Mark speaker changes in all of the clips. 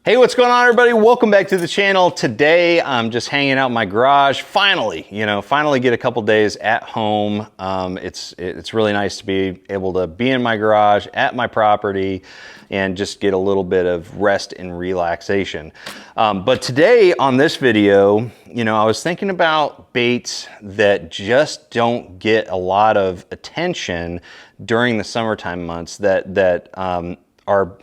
Speaker 1: Hey, what's going on, everybody? Welcome back to the channel. Today, I'm just hanging out in my garage. Finally get a couple days at home. It's really nice to be able to be in my garage at my property and just get a little bit of rest and relaxation. But today on this video, I was thinking about baits that just don't get a lot of attention during the summertime months that are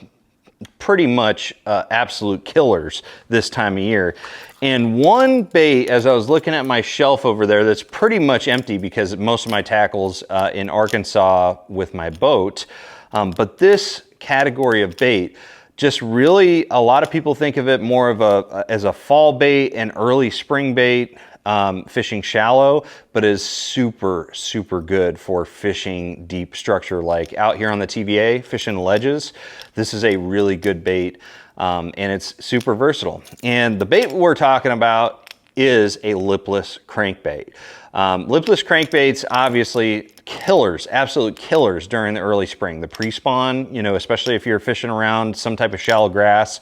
Speaker 1: pretty much absolute killers this time of year. And one bait, as I was looking at my shelf over there, that's pretty much empty because most of my tackle's in Arkansas with my boat. But this category of bait, just really, a lot of people think of it more of as a fall bait and early spring bait, fishing shallow, but is super, super good for fishing deep structure, like out here on the TVA, fishing ledges. This is a really good bait, and it's super versatile. And the bait we're talking about is a lipless crankbait. Lipless crankbaits, obviously killers, absolute killers during the early spring. The pre-spawn, especially if you're fishing around some type of shallow grass,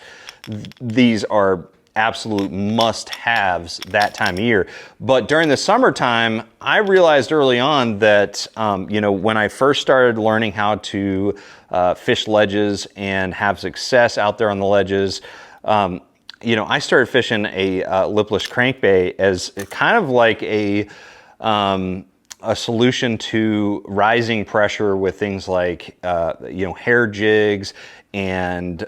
Speaker 1: these are absolute must-haves that time of year. But during the summertime, I realized early on that, when I first started learning how to fish ledges and have success out there on the ledges, I started fishing a lipless crankbait as kind of like a solution to rising pressure with things like, hair jigs and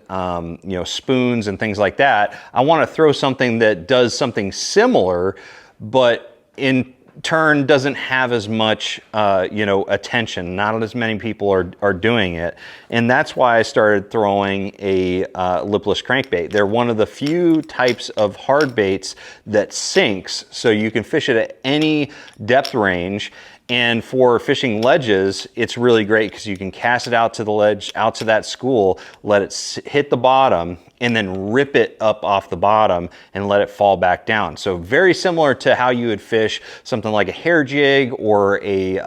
Speaker 1: spoons and things like that. I want to throw something that does something similar, but in turn doesn't have as much attention. Not as many people are doing it, and that's why I started throwing a lipless crankbait. They're one of the few types of hard baits that sinks, so you can fish it at any depth range. And for fishing ledges, it's really great because you can cast it out to the ledge, out to that school, let it hit the bottom, and then rip it up off the bottom and let it fall back down. So very similar to how you would fish something like a hair jig or a,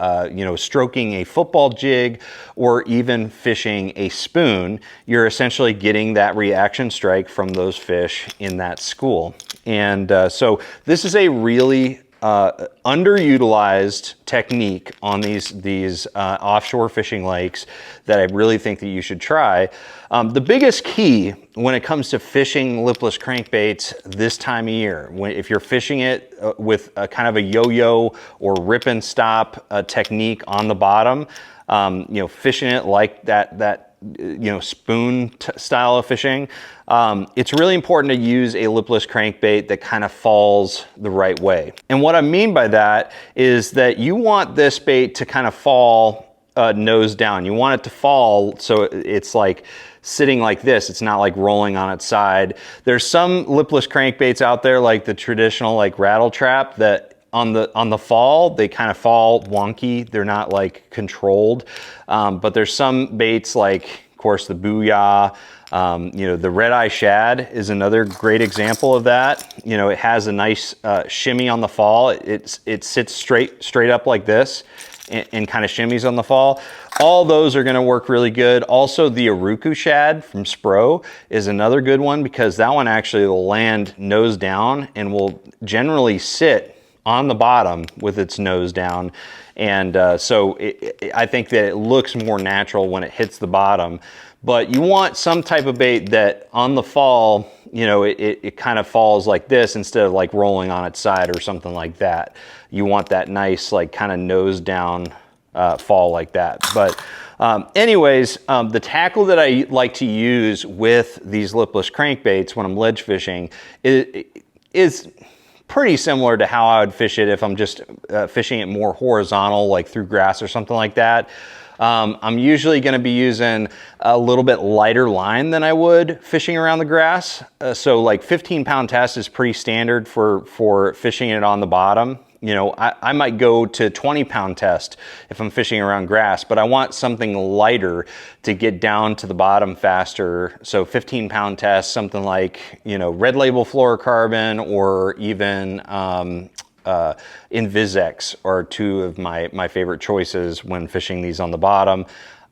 Speaker 1: stroking a football jig, or even fishing a spoon. You're essentially getting that reaction strike from those fish in that school. And so this is a really underutilized technique on these offshore fishing lakes that I really think that you should try. The biggest key when it comes to fishing lipless crankbaits this time of year, if you're fishing it with a kind of a yo-yo or rip and stop technique on the bottom, fishing it like that spoon style of fishing, it's really important to use a lipless crankbait that kind of falls the right way. And what I mean by that is that you want this bait to kind of fall nose down. You want it to fall so it's like sitting like this. It's not like rolling on its side. There's some lipless crankbaits out there, like the traditional like rattle trap, that on the fall, they kind of fall wonky. They're not like controlled. But there's some baits like, of course, the Booyah, the red eye shad is another great example of that. It has a nice shimmy on the fall. It sits straight up like this and kind of shimmies on the fall. All those are gonna work really good. Also, the Uruku shad from Spro is another good one because that one actually will land nose down and will generally sit on the bottom with its nose down. And so I think that it looks more natural when it hits the bottom. But you want some type of bait that on the fall, it kind of falls like this instead of like rolling on its side or something like that. You want that nice like kind of nose down fall like that. But anyways, the tackle that I like to use with these lipless crankbaits when I'm ledge fishing is pretty similar to how I would fish it if I'm just fishing it more horizontal, like through grass or something like that. I'm usually going to be using a little bit lighter line than I would fishing around the grass. So like 15-pound test is pretty standard for fishing it on the bottom. I might go to 20-pound test if I'm fishing around grass, but I want something lighter to get down to the bottom faster. So 15-pound test, something like, Red Label fluorocarbon or even Invisex are two of my favorite choices when fishing these on the bottom.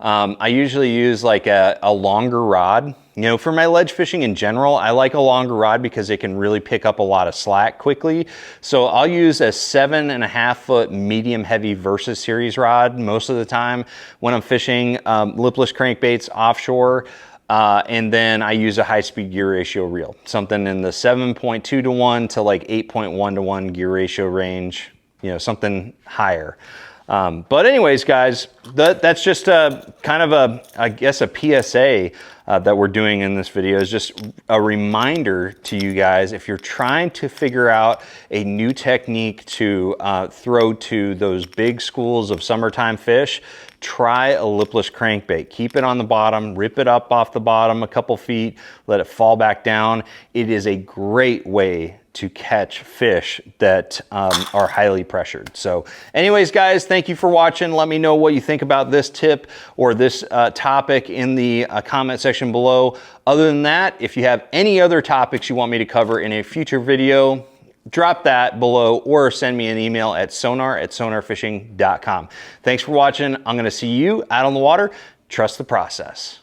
Speaker 1: I usually use like a longer rod. You know, for my ledge fishing in general, I like a longer rod because it can really pick up a lot of slack quickly. So I'll use a 7.5 foot medium heavy Versus series rod most of the time when I'm fishing lipless crankbaits offshore. And then I use a high-speed gear ratio reel, something in the 7.2 to 1 to like 8.1 to 1 gear ratio range, you know, something higher. But anyways, guys, that's just kind of I guess a PSA that we're doing in this video, is just a reminder to you guys, if you're trying to figure out a new technique to throw to those big schools of summertime fish, try a lipless crankbait. Keep it on the bottom, rip it up off the bottom a couple feet, let it fall back down. It is a great way to catch fish that are highly pressured. So anyways, guys, thank you for watching. Let me know what you think about this tip or this topic in the comment section below. Other than that, if you have any other topics you want me to cover in a future video, drop that below or send me an email at sonar@sonarfishing.com. Thanks for watching. I'm gonna see you out on the water. Trust the process.